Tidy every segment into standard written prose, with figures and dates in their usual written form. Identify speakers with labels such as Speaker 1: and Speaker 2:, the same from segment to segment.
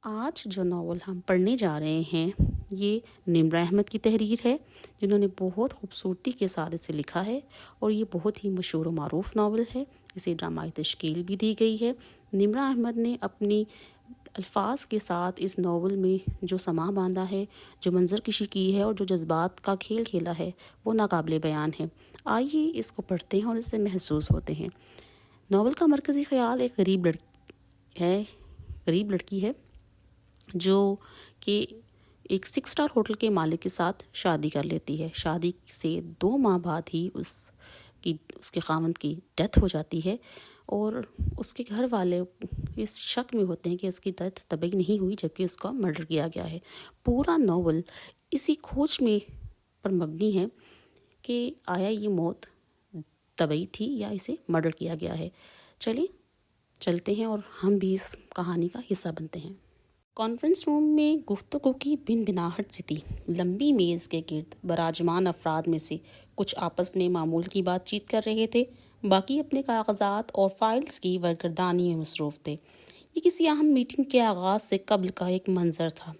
Speaker 1: آج جو ناول ہم پڑھنے جا رہے ہیں یہ نمرہ احمد کی تحریر ہے، جنہوں نے بہت خوبصورتی کے ساتھ اسے لکھا ہے اور یہ بہت ہی مشہور و معروف ناول ہے۔ اسے ڈرامائی تشکیل بھی دی گئی ہے۔ نمرہ احمد نے اپنی الفاظ کے ساتھ اس ناول میں جو سما باندھا ہے، جو منظر کشی کی ہے اور جو جذبات کا کھیل کھیلا ہے وہ ناقابل بیان ہے۔ آئیے اس کو پڑھتے ہیں اور اس سے محسوس ہوتے ہیں۔ ناول کا مرکزی خیال ایک غریب لڑکی ہے جو کہ ایک 6 اسٹار ہوٹل کے مالک کے ساتھ شادی کر لیتی ہے۔ شادی سے 2 ماہ بعد ہی اس کے خاوند کی ڈیتھ ہو جاتی ہے اور اس کے گھر والے اس شک میں ہوتے ہیں کہ اس کی ڈیتھ طبعی نہیں ہوئی جبکہ اس کا مرڈر کیا گیا ہے۔ پورا ناول اسی کھوج میں پر مبنی ہے کہ آیا یہ موت طبعی تھی یا اسے مرڈر کیا گیا ہے۔ چلتے ہیں اور ہم بھی اس کہانی کا حصہ بنتے ہیں۔ کانفرنس روم میں گفتگو کی بنبناہٹ سی تھی۔ لمبی میز کے گرد براجمان افراد میں سے کچھ آپس میں معمول کی بات چیت کر رہے تھے، باقی اپنے کاغذات اور فائلز کی ورگردانی میں مصروف تھے۔ یہ کسی اہم میٹنگ کے آغاز سے قبل کا ایک منظر تھا۔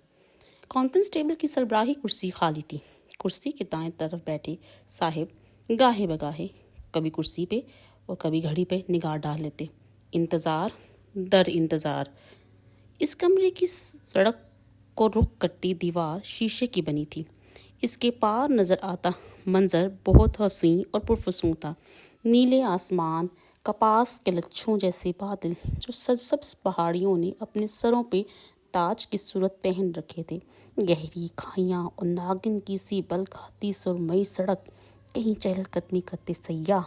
Speaker 1: کانفرنس ٹیبل کی سربراہی کرسی خالی تھی۔ کرسی کے دائیں طرف بیٹھے صاحب گاہے بگاہے کبھی کرسی پہ اور کبھی گھڑی پہ نگاہ ڈال لیتے۔ انتظار در انتظار۔ اس کمرے کی سڑک کو رخ کرتی دیوار شیشے کی بنی تھی۔ اس کے پار نظر آتا منظر بہت حسین اور پرفسون تھا۔ نیلے آسمان، کپاس کے لچھوں جیسے بادل جو سبز پہاڑیوں نے اپنے سروں پہ تاج کی صورت پہن رکھے تھے، گہری کھائیاں اور ناگن کی سی بل کھاتی سرمئی سڑک، کہیں چہل قدمی کرتے سیاح،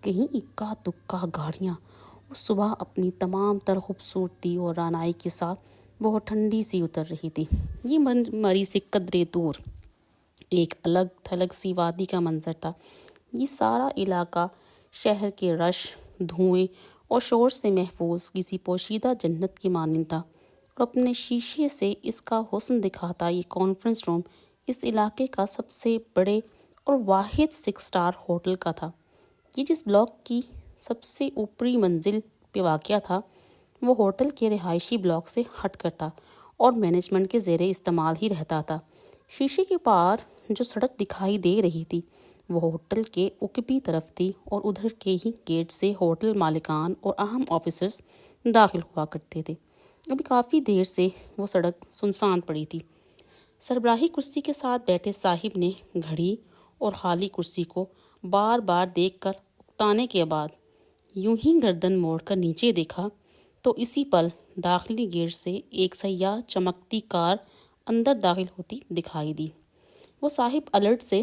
Speaker 1: کہیں اکا دکا گاڑیاں۔ وہ صبح اپنی تمام تر خوبصورتی اور رعنائی کے ساتھ بہت ٹھنڈی سی اتر رہی تھی۔ یہ مری سے قدرے دور ایک الگ تھلگ سی وادی کا منظر تھا۔ یہ سارا علاقہ شہر کے رش، دھوئیں اور شور سے محفوظ کسی پوشیدہ جنت کی مانند تھا، اور اپنے شیشے سے اس کا حسن دکھاتا یہ کانفرنس روم اس علاقے کا سب سے بڑے اور واحد 6 اسٹار ہوٹل کا تھا۔ یہ جس بلاک کی سب سے اوپری منزل پہ واقع تھا وہ ہوٹل کے رہائشی بلاک سے ہٹ کر تھا اور مینجمنٹ کے زیر استعمال ہی رہتا تھا۔ شیشے کے پار جو سڑک دکھائی دے رہی تھی وہ ہوٹل کے عقبی طرف تھی اور ادھر کے ہی گیٹ سے ہوٹل مالکان اور اہم آفیسرز داخل ہوا کرتے تھے۔ ابھی کافی دیر سے وہ سڑک سنسان پڑی تھی۔ سربراہی کرسی کے ساتھ بیٹھے صاحب نے گھڑی اور خالی کرسی کو بار بار دیکھ کر اکتانے کے بعد یوں ہی گردن موڑ کر نیچے دیکھا تو اسی پل داخلی گیٹ سے ایک سیاہ چمکتی کار اندر داخل ہوتی دکھائی دی۔ وہ صاحب الرٹ سے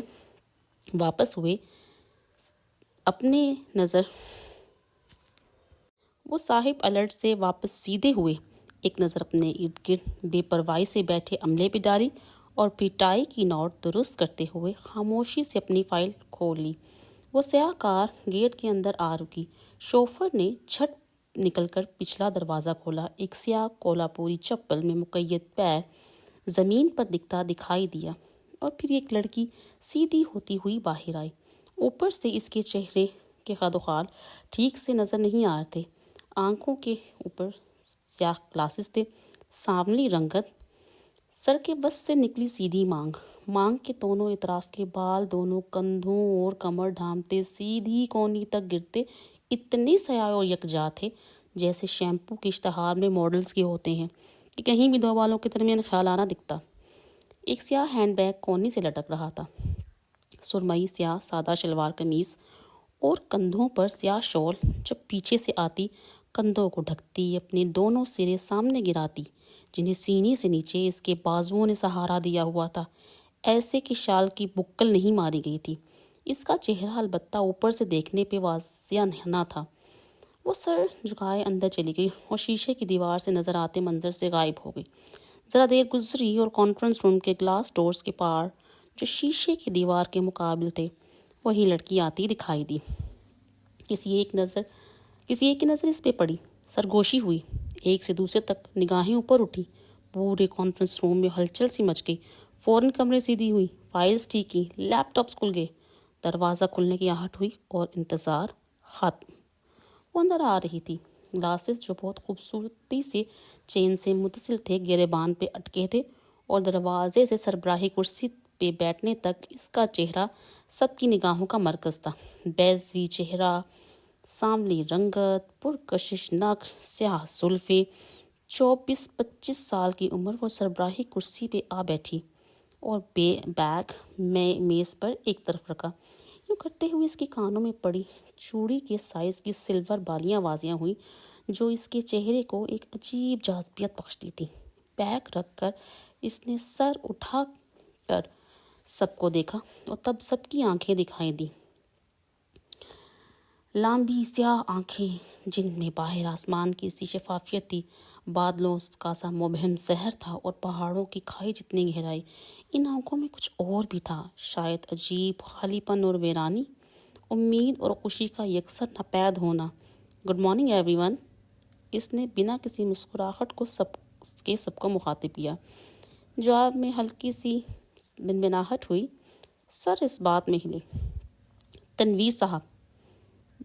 Speaker 1: واپس سیدھے ہوئے ایک نظر اپنے ارد گرد بے پرواہی سے بیٹھے عملے پہ ڈالی اور پھر ٹائی کی نوٹ درست کرتے ہوئے خاموشی سے اپنی فائل کھول لی۔ وہ سیاہ کار گیٹ کے اندر آ رکی۔ شوفر نے جھٹ نکل کر پچھلا دروازہ کھولا۔ ایک سیاہ کولہاپوری چپل میں مقید پیر زمین پر دکھائی دیا اور پھر ایک لڑکی سیدھی ہوتی ہوئی باہر آئی۔ اوپر سے اس کے چہرے کے خد و خال ٹھیک سے نظر نہیں آ رہے تھے۔ آنکھوں کے اوپر سیاہ گلاسز تھے، سانولی رنگت، سر کے وسط سے نکلی سیدھی مانگ کے دونوں اطراف کے بال دونوں کندھوں اور کمر ڈھانپتے سیدھی کونی تک گرتے اتنے سیاہ اور یکجا تھے جیسے شیمپو کے اشتہار میں ماڈلز کے ہوتے ہیں کہ کہیں بھی 2 بالوں کے درمیان خیالانہ دکھتا۔ ایک سیاہ ہینڈ بیگ کونی سے لٹک رہا تھا۔ سرمئی سیاہ سادہ شلوار قمیص اور کندھوں پر سیاہ شال جو پیچھے سے آتی کندھوں کو ڈھکتی، اپنے دونوں سرے سامنے گراتی جنہیں سینے سے نیچے اس کے بازوؤں نے سہارا دیا ہوا تھا، ایسے کہ شال کی بکل نہیں ماری گئی تھی۔ اس کا چہرہ البتہ اوپر سے دیکھنے پہ واضح نہ تھا۔ وہ سر جھکائے اندر چلی گئی اور شیشے کی دیوار سے نظر آتے منظر سے غائب ہو گئی۔ ذرا دیر گزری اور کانفرنس روم کے گلاس ڈورز کے پار جو شیشے کی دیوار کے مقابل تھے وہی لڑکی آتی دکھائی دی۔ کسی ایک کی نظر اس پہ پڑی، سرگوشی ہوئی، ایک سے دوسرے تک نگاہیں اوپر اٹھی۔ پورے کانفرنس روم میں ہلچل سی مچ گئی۔ فوراً کمرے سیدھی ہوئی، فائلز ٹھیک کی، لیپ ٹاپس کھل گئے، دروازہ کھلنے کی آہٹ ہوئی اور انتظار ختم۔ وہ اندر آ رہی تھی۔ گلاسز جو بہت خوبصورتی سے چین سے متصل تھے، گریبان پہ اٹکے تھے اور دروازے سے سربراہی کرسی پہ بیٹھنے تک اس کا چہرہ سب کی نگاہوں کا مرکز تھا۔ بیضوی چہرہ، سانولی رنگت، پرکشش نقش، سیاہ زلفیں۔ 24-25 سال کی عمر، وہ سربراہی کرسی پہ آ بیٹھی اور بیگ میز پر ایک طرف رکھا۔ یوں کرتے ہوئے اس کے کانوں میں پڑی چوڑی کے سائز کی سلور بالیاں واضح ہوئیں جو اس کے چہرے کو ایک عجیب جاذبیت بخشتی تھی۔ بیگ رکھ کر اس نے سر اٹھا کر سب کو دیکھا اور تب سب کی آنکھیں دکھائی دیں، لمبی سیاہ آنکھیں جن میں باہر آسمان کی سی شفافیت تھی، بادلوں کا سا مبہم سحر تھا اور پہاڑوں کی کھائی جتنی گہرائی۔ ان آنکھوں میں کچھ اور بھی تھا، شاید عجیب خالی پن اور ویرانی، امید اور خوشی کا یکسر ناپید ہونا۔ گڈ مارننگ ایوری ون، اس نے بنا کسی مسکراہٹ کو سب کو مخاطب کیا۔ جواب میں ہلکی سی بنبناہٹ ہوئی۔ سر اس بات میں ہلے۔ تنویر صاحب،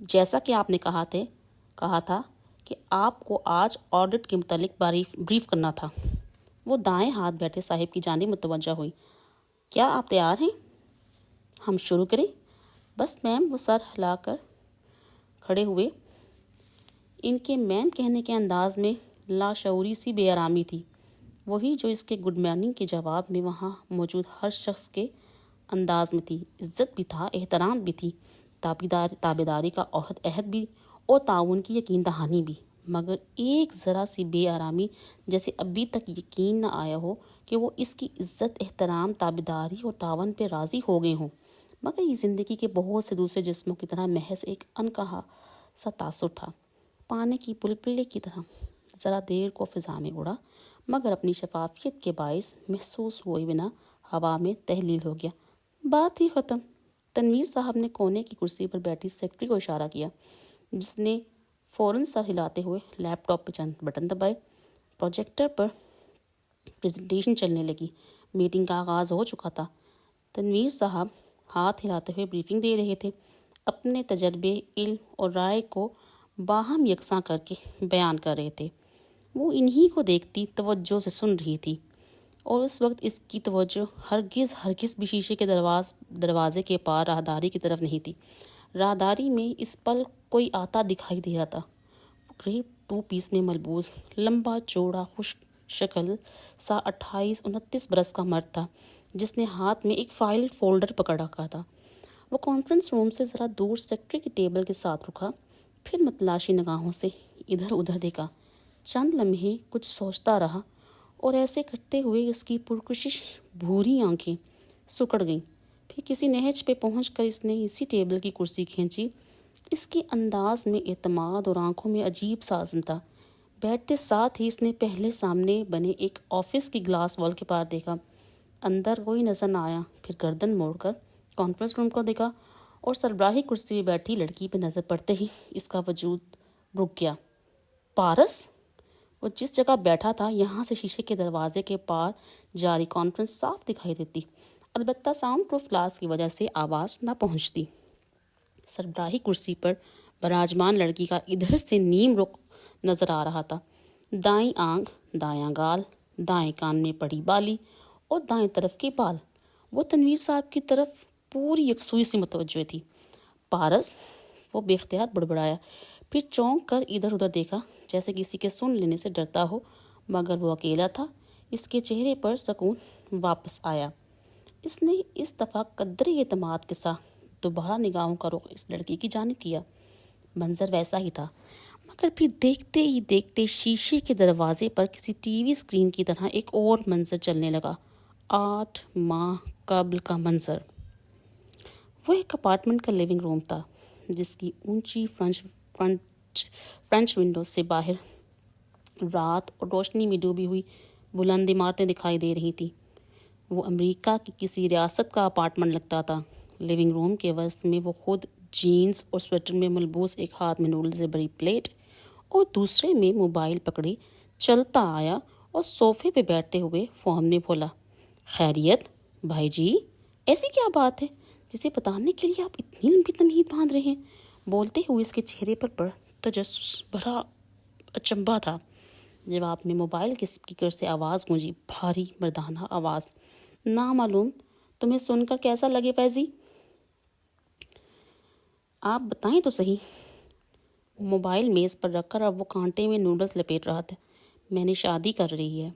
Speaker 1: جیسا کہ آپ نے کہا تھا کہ آپ کو آج آڈٹ کے متعلق بریف کرنا تھا۔ وہ دائیں ہاتھ بیٹھے صاحب کی جانب متوجہ ہوئی۔ کیا آپ تیار ہیں؟ ہم شروع کریں؟ بس میم، وہ سر ہلا کر کھڑے ہوئے۔ ان کے میم کہنے کے انداز میں لاشعوری سی بے آرامی تھی، وہی جو اس کے گڈ مارننگ کے جواب میں وہاں موجود ہر شخص کے انداز میں تھی۔ عزت بھی تھا، احترام بھی تھی، تابعداری کا عہد بھی اور تعاون کی یقین دہانی بھی، مگر ایک ذرا سی بے آرامی، جیسے ابھی تک یقین نہ آیا ہو کہ وہ اس کی عزت، احترام، تابعداری اور تعاون پہ راضی ہو گئے ہوں، مگر یہ زندگی کے بہت سے دوسرے جسموں کی طرح محض ایک انکہا سا تاثر تھا، پانی کی بلبلے کی طرح ذرا دیر کو فضا میں اڑا، مگر اپنی شفافیت کے باعث محسوس ہوئے بنا ہوا میں تحلیل ہو گیا۔ بات ہی ختم۔ تنویر صاحب نے کونے کی کرسی پر بیٹھی سیکرٹری کو اشارہ کیا، جس نے فوراً سر ہلاتے ہوئے لیپ ٹاپ پہ چند بٹن دبائے۔ پروجیکٹر پر پریزنٹیشن چلنے لگی۔ میٹنگ کا آغاز ہو چکا تھا۔ تنویر صاحب ہاتھ ہلاتے ہوئے بریفنگ دے رہے تھے، اپنے تجربے، علم اور رائے کو باہم یکساں کر کے بیان کر رہے تھے۔ وہ انہی کو دیکھتی توجہ سے سن رہی تھی، اور اس وقت اس کی توجہ ہرگز بھی شیشے کے دروازے کے پار راہداری کی طرف نہیں تھی۔ راہداری میں اس پل کوئی آتا دکھائی دے رہا تھا۔ گریپ 2 پیس میں ملبوس، لمبا چوڑا، خشک شکل سا 28-29 برس کا مرد تھا، جس نے ہاتھ میں ایک فائل فولڈر پکڑ رکھا تھا۔ وہ کانفرنس روم سے ذرا دور سیکرٹری کی ٹیبل کے ساتھ رکا، پھر متلاشی نگاہوں سے ادھر ادھر دیکھا، چند لمحے کچھ سوچتا رہا، اور ایسے کرتے ہوئے اس کی پرکشش بھوری آنکھیں سکڑ گئیں۔ پھر کسی نہج پہ پہنچ کر اس نے اسی ٹیبل کی کرسی کھینچی۔ اس کے انداز میں اعتماد اور آنکھوں میں عجیب سا عزم تھا۔ بیٹھتے ساتھ ہی اس نے پہلے سامنے بنے ایک آفس کی گلاس وال کے پار دیکھا، اندر کوئی نظر نہ آیا، پھر گردن موڑ کر کانفرنس روم کو دیکھا، اور سربراہی کرسی پہ بیٹھی لڑکی پہ نظر پڑتے ہی اس کا وجود رک گیا۔ پارس! وہ جس جگہ بیٹھا تھا، یہاں سے شیشے کے دروازے کے پار جاری کانفرنس صاف دکھائی دیتی، البتہ ساؤنڈ پروف گلاس کی وجہ سے آواز نہ پہنچتی۔ سربراہی کرسی پر براجمان لڑکی کا ادھر سے نیم رخ نظر آ رہا تھا، دائیں آنکھ، دایاں گال، دائیں کان میں پڑی بالی اور دائیں طرف کے بال۔ وہ تنویر صاحب کی طرف پوری یکسوئی سے متوجہ تھی۔ پارس! وہ بے اختیار بڑبڑایا، پھر چونک کر ادھر ادھر دیکھا، جیسے کسی کے سن لینے سے ڈرتا ہو، مگر وہ اکیلا تھا۔ اس کے چہرے پر سکون واپس آیا۔ اس نے اس دفعہ قدرے اعتماد کے ساتھ دوبارہ نگاہوں کا رخ اس لڑکی کی جانب کیا۔ منظر ویسا ہی تھا، مگر پھر دیکھتے ہی دیکھتے شیشے کے دروازے پر کسی ٹی وی اسکرین کی طرح ایک اور منظر چلنے لگا، 8 ماہ قبل کا منظر۔ وہ ایک اپارٹمنٹ کا لیونگ روم تھا، جس کی اونچی فرنچ ونڈو سے باہر رات اور روشنی میں ڈوبی ہوئی بلند عمارتیں دکھائی دے رہی تھیں۔ وہ امریکہ کی کسی ریاست کا اپارٹمنٹ لگتا تھا۔ لیونگ روم کے وسط میں وہ خود جینز اور سویٹر میں ملبوس، ایک ہاتھ میں نوڈل سے بڑی پلیٹ اور دوسرے میں موبائل پکڑے چلتا آیا اور صوفے پہ بیٹھتے ہوئے فون میں بولا، خیریت بھائی جی، ایسی کیا بات ہے جسے بتانے کے لیے آپ اتنی لمبی تمہید باندھ رہے ہیں؟ بولتے ہوئے اس کے چہرے پر تجسس بھرا اچنبھا تھا۔ جواب میں موبائل کے اسپیکر سے آواز گونجی، بھاری مردانہ آواز، نامعلوم، تمہیں سن کر کیسا لگے فیضی؟ آپ بتائیں تو صحیح۔ موبائل میز پر رکھ کر اب وہ کانٹے میں نوڈلز لپیٹ رہا تھا۔ میں نے شادی کر رہی ہے۔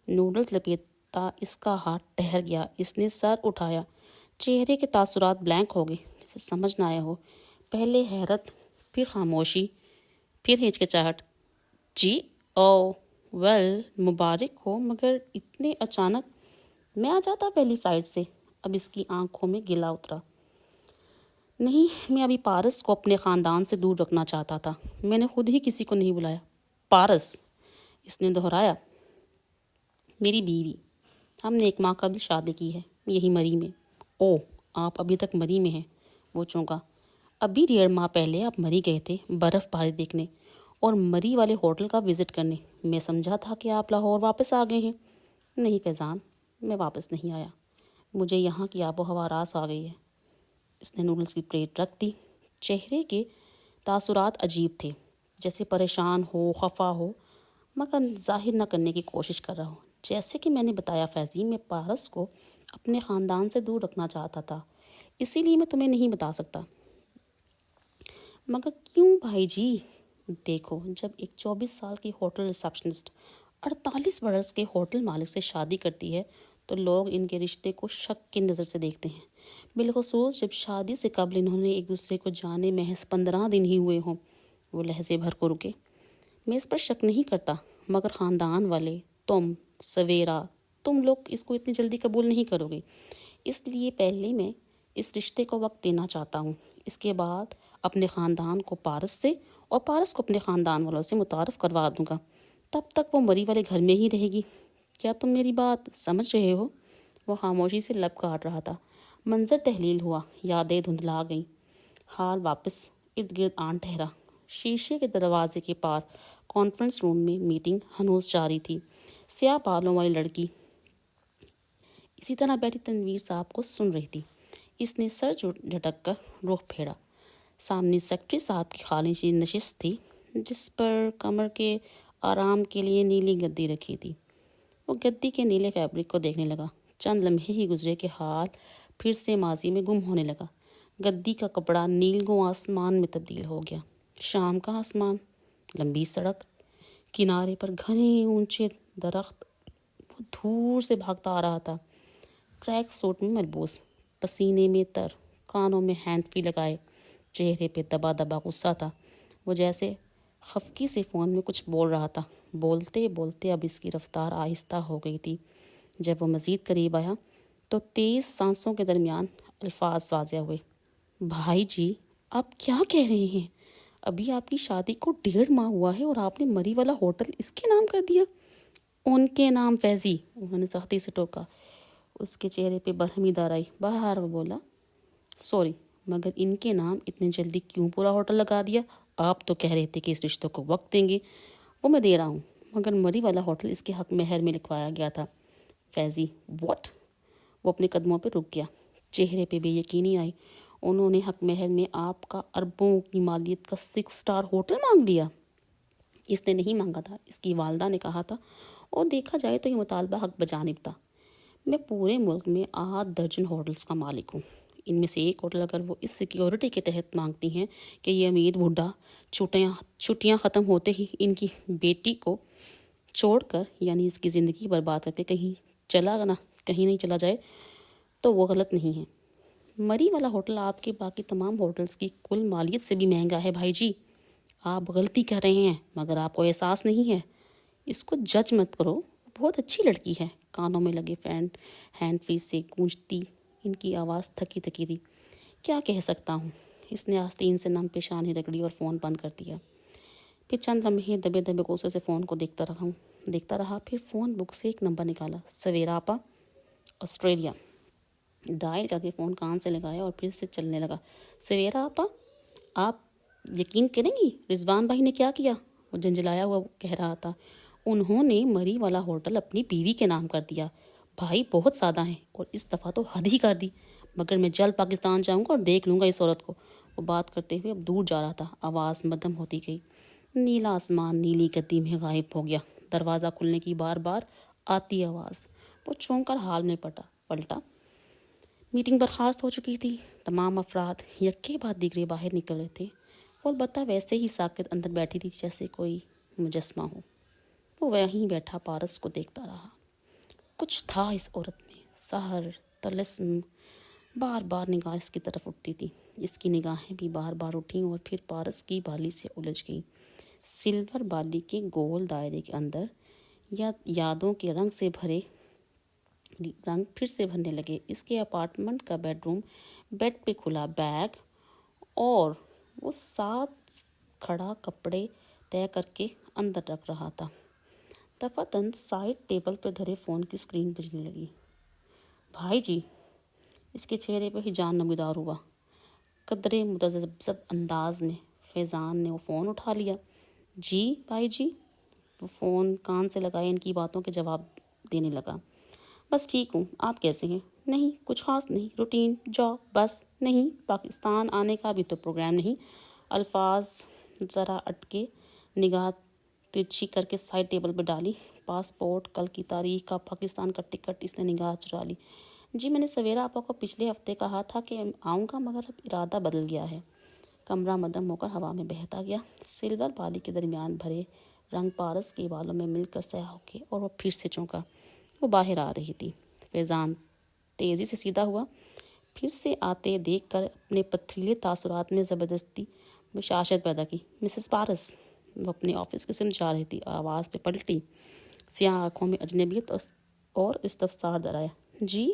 Speaker 1: نوڈلز لپیٹتا اس کا ہاتھ ٹھہر گیا۔ اس نے سر اٹھایا، چہرے کے تاثرات بلینک ہو گئے، جسے سمجھ نہ آیا ہو۔ پہلے حیرت، پھر خاموشی، پھر ہچکچاہٹ۔ جی او ویل، مبارک ہو، مگر اتنے اچانک؟ میں آ جاتا پہلی فلائٹ سے۔ اب اس کی آنکھوں میں گلا اترا۔ نہیں، میں ابھی پارس کو اپنے خاندان سے دور رکھنا چاہتا تھا۔ میں نے خود ہی کسی کو نہیں بلایا۔ پارس، اس نے دہرایا۔ میری بیوی، ہم نے 1 ماہ قبل شادی کی ہے، یہی مری میں۔ اوہ، آپ ابھی تک مری میں ہیں؟ وہ چونکا۔ ابھی 1.5 ماہ پہلے آپ مری گئے تھے برف باری دیکھنے اور مری والے ہوٹل کا وزٹ کرنے۔ میں سمجھا تھا کہ آپ لاہور واپس آ گئے ہیں۔ نہیں فیضان، میں واپس نہیں آیا۔ مجھے یہاں کی آب و ہوا راس آ گئی ہے۔ اس نے نوڈلز کی پلیٹ رکھ دی۔ چہرے کے تاثرات عجیب تھے، جیسے پریشان ہو، خفا ہو، مگر ظاہر نہ کرنے کی کوشش کر رہا ہو۔ جیسے کہ میں نے بتایا فیضی، میں پارس کو اپنے خاندان سے دور رکھنا چاہتا تھا، اسی لیے میں تمہیں نہیں بتا سکتا۔ مگر کیوں بھائی جی؟ دیکھو، جب ایک 24 سال کی ہوٹل ریسیپشنسٹ 48 برس کے ہوٹل مالک سے شادی کرتی ہے تو لوگ ان کے رشتے کو شک کی نظر سے دیکھتے ہیں، بالخصوص جب شادی سے قبل انہوں نے ایک دوسرے کو جانے محض 15 دن ہی ہوئے ہوں۔ وہ لہجے بھر کو رکے۔ میں اس پر شک نہیں کرتا، مگر خاندان والے، تم، سویرا، تم لوگ اس کو اتنی جلدی قبول نہیں کرو گے، اس لیے پہلے میں اس رشتے کو وقت دینا چاہتا ہوں۔ اس کے بعد اپنے خاندان کو پارس سے اور پارس کو اپنے خاندان والوں سے متعارف کروا دوں گا۔ تب تک وہ مری والے گھر میں ہی رہے گی۔ کیا تم میری بات سمجھ رہے ہو؟ وہ خاموشی سے لب کاٹ رہا تھا۔ منظر تحلیل ہوا، یادیں دھندلا گئیں۔ حال واپس ارد گرد آن ٹھہرا۔ شیشے کے دروازے کے پار کانفرنس روم میں میٹنگ ہنوز جاری تھی۔ سیاہ بالوں والی لڑکی اسی طرح بیٹھی تنویر صاحب کو سن رہی تھی۔ اس نے سر جھٹک کر رخ پھیرا۔ سامنے سیکرٹری صاحب کی خالی سی نشست تھی، جس پر کمر کے آرام کے لیے نیلی گدی رکھی تھی۔ وہ گدی کے نیلے فیبرک کو دیکھنے لگا۔ چند لمحے ہی گزرے کہ حال پھر سے ماضی میں گم ہونے لگا۔ گدی کا کپڑا نیلگوں آسمان میں تبدیل ہو گیا۔ شام کا آسمان، لمبی سڑک، کنارے پر گھنے اونچے درخت۔ وہ دور سے بھاگتا آ رہا تھا، ٹریک سوٹ میں ملبوس، پسینے میں تر، کانوں میں ہینڈ فری لگائے، چہرے پہ دبا دبا غصہ تھا۔ وہ جیسے خفقی سے فون میں کچھ بول رہا تھا۔ بولتے بولتے اب اس کی رفتار آہستہ ہو گئی تھی۔ جب وہ مزید قریب آیا تو تیز سانسوں کے درمیان الفاظ واضح ہوئے۔ بھائی جی، آپ کیا کہہ رہے ہیں؟ ابھی آپ کی شادی کو 1.5 ماہ ہوا ہے اور آپ نے مری والا ہوٹل اس کے نام کر دیا؟ ان کے نام فیضی، انہوں نے سختی سے ٹوکا۔ اس کے چہرے پہ برہمی دار آئی۔ باہر وہ بولا، سوری، مگر ان کے نام اتنے جلدی کیوں پورا ہوٹل لگا دیا؟ آپ تو کہہ رہے تھے کہ اس رشتوں کو وقت دیں گے۔ وہ میں دے رہا ہوں، مگر مری والا ہوٹل اس کے حق مہر میں لکھوایا گیا تھا۔ فیضی، واٹ؟ وہ اپنے قدموں پہ رک گیا، چہرے پہ بے یقینی آئی۔ انہوں نے حق مہر میں آپ کا اربوں کی مالیت کا 6 اسٹار ہوٹل مانگ لیا؟ اس نے نہیں مانگا تھا، اس کی والدہ نے کہا تھا، اور دیکھا جائے تو یہ مطالبہ حق بجانب تھا۔ میں پورے ملک میں 8 درجن ہوٹلز کا مالک ہوں۔ ان میں سے ایک ہوٹل اگر وہ اس سیکیورٹی کے تحت مانگتی ہیں کہ یہ امید بڈھا چھٹیاں ختم ہوتے ہی ان کی بیٹی کو چھوڑ کر، یعنی اس کی زندگی برباد کر کے کہیں نہیں چلا جائے، تو وہ غلط نہیں ہے۔ مری والا ہوٹل آپ کے باقی تمام ہوٹلز کی کل مالیت سے بھی مہنگا ہے بھائی جی۔ آپ غلطی کر رہے ہیں، مگر آپ کو احساس نہیں ہے۔ اس کو جج مت کرو، بہت اچھی لڑکی ہے۔ کانوں میں لگے ہینڈ فری سے گونجتی ان کی آواز تھکی تھکی تھی۔ کیا کہہ سکتا ہوں؟ اس نے آستین سے نم پیشانی رگڑی اور فون بند کر دیا۔ پھر چند لمحے دبے دبے غصے سے فون کو دیکھتا رہا۔ پھر فون بک سے ایک نمبر نکالا، سویرا آپا، آسٹریلیا۔ ڈائل کر کے فون کان سے لگایا اور پھر سے چلنے لگا۔ سویرا آپا، آپ یقین کریں گی رضوان بھائی نے کیا کیا؟ وہ جھنجھلایا ہوا کہہ رہا تھا۔ انہوں نے مری والا ہوٹل اپنی بیوی کے نام کر دیا۔ بھائی بہت سادہ ہیں، اور اس دفعہ تو حد ہی کر دی، مگر میں جلد پاکستان جاؤں گا اور دیکھ لوں گا اس عورت کو۔ وہ بات کرتے ہوئے اب دور جا رہا تھا، آواز مدھم ہوتی گئی۔ نیلا آسمان نیلی گدی میں غائب ہو گیا. دروازہ کھلنے کی بار بار آتی آواز. وہ چونک کر حال میں پلٹا. میٹنگ برخاست ہو چکی تھی. تمام افراد یکے بعد دیگرے باہر نکل رہے تھے. وہ البتہ ویسے ہی ساکت اندر بیٹھی تھی جیسے کوئی مجسمہ ہو. وہ وہیں بیٹھا پارس کو دیکھتا رہا. کچھ تھا اس عورت میں، سحر، طلسم. بار بار نگاہ اس کی طرف اٹھتی تھی. اس کی نگاہیں بھی بار بار اٹھیں اور پھر پارس کی بالی سے الجھ گئیں. سلور بالی کے گول دائرے کے اندر یادوں کے رنگ پھر سے بھرنے لگے. اس کے اپارٹمنٹ کا بیڈ روم، بیڈ پہ کھلا بیگ اور وہ ساتھ کھڑا کپڑے طے کر کے اندر رکھ رہا تھا. دفعتاً سائڈ ٹیبل پہ دھرے فون کی اسکرین بجنے لگی. بھائی جی. اس کے چہرے پہ ہی جان نمودار ہوا. قدرے متذبذب انداز میں فیضان نے وہ فون اٹھا لیا. جی بھائی جی. وہ فون کان سے لگائے ان کی باتوں کے جواب دینے لگا. بس ٹھیک ہوں، آپ کیسے ہیں؟ نہیں کچھ خاص نہیں، روٹین، جاب، بس. نہیں پاکستان آنے کا بھی تو پروگرام نہیں. الفاظ ذرا اٹکے. نگاہ ترچھی کر کے سائڈ ٹیبل پہ ڈالی. پاسپورٹ، کل کی تاریخ کا پاکستان کا ٹکٹ. اس نے نگاہ چرا لی. جی میں نے سویرا آپا کو پچھلے ہفتے کہا تھا کہ آؤں گا، مگر اب ارادہ بدل گیا ہے. کمرہ مدم ہو کر ہوا میں بہتا گیا. سلور بالی کے درمیان بھرے رنگ پارس کے بالوں میں مل کر سیاہ ہو گئے اور وہ پھر سے چونکا. وہ باہر آ رہی تھی. فیضان تیزی سے سیدھا ہوا. پھر سے آتے دیکھ کر اپنے پتھریلے تاثرات میں زبردستی بشاشت پیدا کی. مسز پارس. وہ اپنے آفس کی سمت جا رہی تھی. آواز پہ پلٹی. سیاہ آنکھوں میں اجنبیت اور استفسار درایا. جی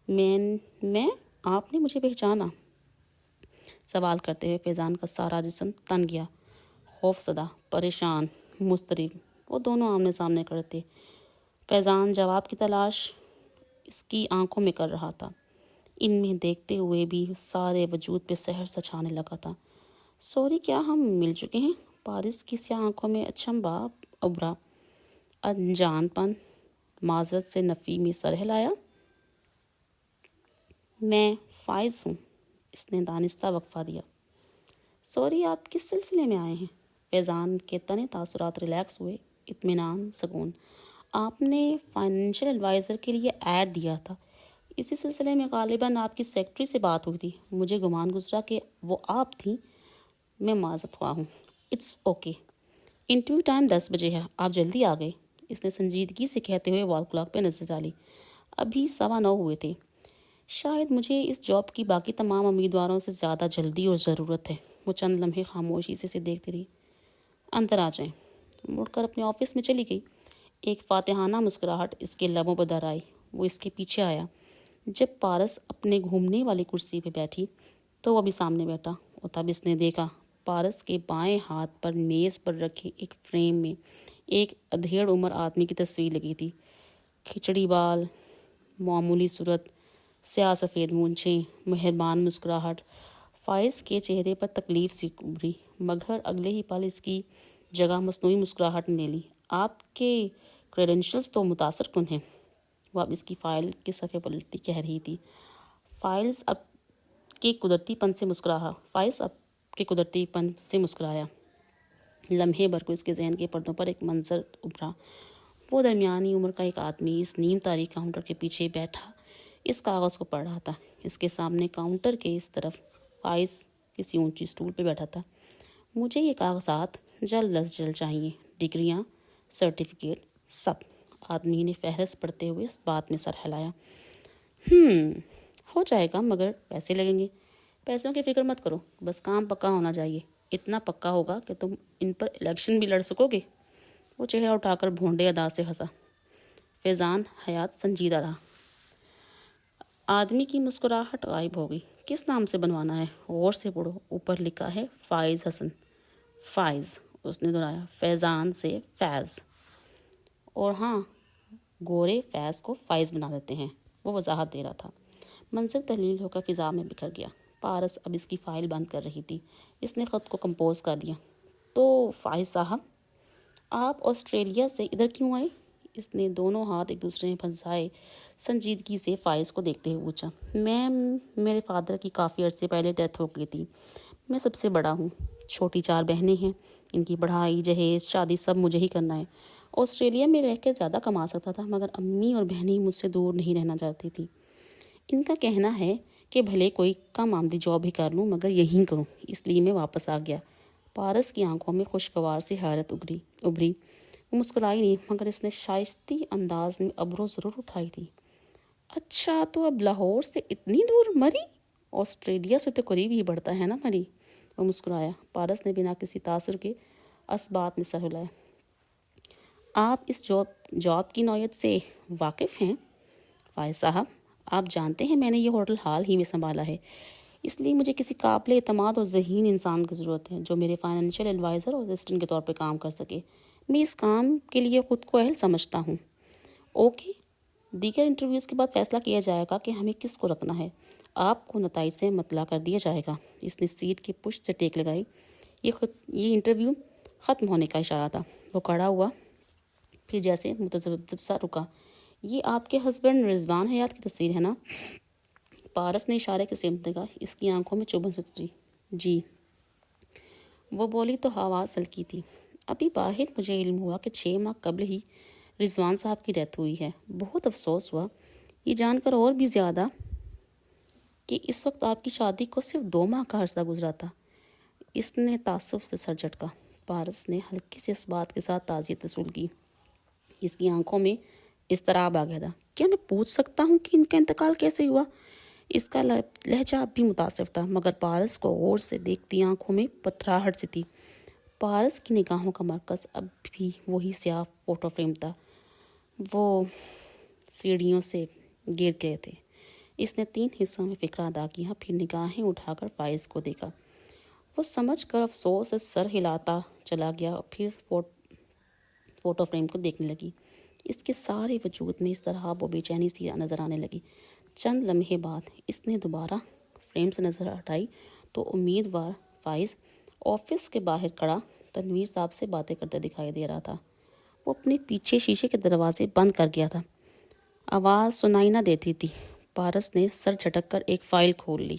Speaker 1: میں آپ نے مجھے پہچانا؟ سوال کرتے ہوئے فیضان کا سارا جسم تن گیا. خوف زدہ، پریشان، مضطرب. وہ دونوں آمنے سامنے کھڑے تھے. فیضان جواب کی تلاش اس کی آنکھوں میں کر رہا تھا. ان میں دیکھتے ہوئے بھی سارے وجود پہ سحر سا چھانے لگا تھا. سوری، کیا ہم مل چکے ہیں؟ پارس کی سیاہ آنکھوں میں اچنبھا ابھرا. انجان پن. معذرت سے نفی میں سر ہلایا. میں فائز ہوں. اس نے دانستہ وقفہ دیا. سوری، آپ کس سلسلے میں آئے ہیں؟ فیضان کے تنے تاثرات ریلیکس ہوئے. اطمینان، سکون. آپ نے فائنینشیل ایڈوائزر کے لیے ایڈ دیا تھا، اسی سلسلے میں غالباً آپ کی سیکرٹری سے بات ہوئی تھی. مجھے گمان گزرا کہ وہ آپ تھیں. میں معذرت خواہ ہوں. It's okay. انٹرویو ٹائم 10 بجے ہے، آپ جلدی آ گئے. اس نے سنجیدگی سے کہتے ہوئے وال کلاک پہ نظر ڈالی. ابھی 9:15 ہوئے تھے. شاید مجھے اس جاب کی باقی تمام امیدواروں سے زیادہ جلدی اور ضرورت ہے. وہ چند لمحے خاموشی سے دیکھتی رہی. اندر آ جائیں. مڑ کر اپنے آفس میں چلی گئی. ایک فاتحانہ مسکراہٹ اس کے لبوں پر در آئی. وہ اس کے پیچھے آیا. جب پارس اپنے گھومنے والی کرسی پہ بیٹھی تو وہ بھی سامنے بیٹھا. اور تب اس نے دیکھا پارس کے بائیں ہاتھ پر میز پر رکھے ایک فریم میں ایک ادھیڑ عمر آدمی کی تصویر لگی تھی. کھچڑی بال، معمولی صورت، سیاہ سفید مونچھیں، مہربان مسکراہٹ. فائز کے چہرے پر تکلیف سی ابھری، مگر اگلے ہی پل اس کی جگہ مصنوعی مسکراہٹ نے لے لی. آپ کے کریڈنشلز تو متاثر کن ہیں. وہ اب اس کی فائل کے صفحے پلٹتی کہہ رہی تھی. فائز اب کے قدرتی پن سے مسکرایا. لمحے بھر کو اس کے ذہن کے پردوں پر ایک منظر ابھرا. وہ درمیانی عمر کا ایک آدمی اس نیم تاریخ کاؤنٹر کے پیچھے بیٹھا اس کاغذ کو پڑھ رہا تھا. اس کے سامنے کاؤنٹر کے اس طرف فائز کسی اونچی سٹول پہ بیٹھا تھا. مجھے یہ کاغذات جلد از جلد چاہیے، ڈگریاں، سرٹیفکیٹ، سب. آدمی نے فہرست پڑھتے ہوئے اس بات میں سر ہلایا. ہو جائے گا، مگر پیسے لگیں گے. پیسوں کی فکر مت کرو، بس کام پکا ہونا چاہیے. اتنا پکا ہوگا کہ تم ان پر الیکشن بھی لڑ سکو گے. وہ چہرہ اٹھا کر بھونڈے ادا سے ہنسا. فیضان حیات سنجیدہ رہا. آدمی کی مسکراہٹ غائب ہو گئی. کس نام سے بنوانا ہے؟ غور سے پڑھو. اوپر لکھا ہے فائز حسن. فائز، اس نے دہرایا. فیضان سے فیض. اور ہاں، گورے فیض کو فائز بنا دیتے ہیں. وہ وضاحت دے رہا تھا. منظر تحلیل ہو کر فضا میں بکھر گیا. پارس اب اس کی فائل بند کر رہی تھی. اس نے خط کو کمپوز کر دیا. تو فائز صاحب، آپ آسٹریلیا سے ادھر کیوں آئے؟ اس نے دونوں ہاتھ ایک دوسرے میں پھنسائے سنجیدگی سے فائز کو دیکھتے ہوئے پوچھا. میرے فادر کی کافی عرصے پہلے ڈیتھ ہو گئی تھی. میں سب سے بڑا ہوں. چھوٹی 4 بہنیں ہیں. ان کی پڑھائی، جہیز، شادی سب مجھے ہی کرنا ہے۔ آسٹریلیا میں رہ کے زیادہ کما سکتا تھا، مگر امی اور بہنیں مجھ سے دور نہیں رہنا چاہتی تھی۔ ان کا کہنا ہے کہ بھلے کوئی کم آمدی جاب ہی کر لوں مگر یہیں کروں، اس لیے میں واپس آ گیا۔ پارس کی آنکھوں میں خوشگوار سی حیرت ابھری۔ وہ مسکرائی نہیں، مگر اس نے شائستی انداز میں ابرو ضرور اٹھائی تھی۔ اچھا، تو اب لاہور سے اتنی دور مری؟ آسٹریلیا سے تو قریب ہی پڑتا ہے نا مری؟ وہ مسکرایا۔ پارس نے بنا کسی تاثر کے اسبات میں سر ہلایا۔ آپ اس جاب کی نوعیت سے واقف ہیں فائز صاحب؟ آپ جانتے ہیں میں نے یہ ہوٹل حال ہی میں سنبھالا ہے، اس لیے مجھے کسی قابل اعتماد اور ذہین انسان کی ضرورت ہے جو میرے فائنینشیل ایڈوائزر اور اسسٹنٹ کے طور پہ کام کر سکے۔ میں اس کام کے لیے خود کو اہل سمجھتا ہوں۔ اوکے، دیگر انٹرویوز کے بعد فیصلہ کیا جائے گا کہ ہمیں کس کو رکھنا ہے۔ آپ کو نتائج سے مطلع کر دیا جائے گا۔ اس نے سیٹ کی پشت سے ٹیک لگائی۔ یہ انٹرویو ختم ہونے کا اشارہ تھا۔ وہ کھڑا ہوا، پھر جیسے متذبذب سا رکا۔ یہ آپ کے ہسبینڈ رضوان حیات کی تصویر ہے نا؟ پارس نے اشارے کے سمت دیکھا۔ اس کی آنکھوں میں چبھن اتری۔ جی، وہ بولی تو آواز ہلکی تھی۔ ابھی باہر مجھے علم ہوا کہ 6 ماہ قبل ہی رضوان صاحب کی ڈیتھ ہوئی ہے۔ بہت افسوس ہوا یہ جان کر، اور بھی زیادہ کہ اس وقت آپ کی شادی کو صرف 2 ماہ کا عرصہ گزرا تھا۔ اس نے تعصب سے سر جھٹکا۔ پارس نے ہلکی سے اس بات کے ساتھ تعزیت وصول کی۔ اس کی آنکھوں میں اضطراب آ گیا تھا۔ کیا میں پوچھ سکتا ہوں کہ ان کا انتقال کیسے ہوا؟ اس کا لہجہ اب بھی متاثر تھا، مگر پارس کو غور سے دیکھتی آنکھوں میں پتھراہٹ سی تھی۔ پارس کی نگاہوں کا مرکز اب بھی وہی سیاہ فوٹو فریم تھا۔ وہ سیڑھیوں سے گر گئے تھے۔ اس نے 3 حصوں میں فقرہ ادا کیا، پھر نگاہیں اٹھا کر فائز کو دیکھا۔ وہ سمجھ کر افسوس سے سر ہلاتا چلا گیا اور پھر فوٹو فریم کو دیکھنے لگی۔ اس کے سارے وجود میں اضطراب و بے چینی سی نظر آنے لگی۔ چند لمحے بعد اس نے دوبارہ فریم سے نظر ہٹائی تو امیدوار فائز آفس کے باہر کھڑا تنویر صاحب سے باتیں کرتے دکھائی دے رہا تھا۔ وہ اپنے پیچھے شیشے کے دروازے بند کر گیا تھا۔ آواز سنائی نہ دیتی تھی۔ پارس نے سر جھٹک کر ایک فائل کھول لی۔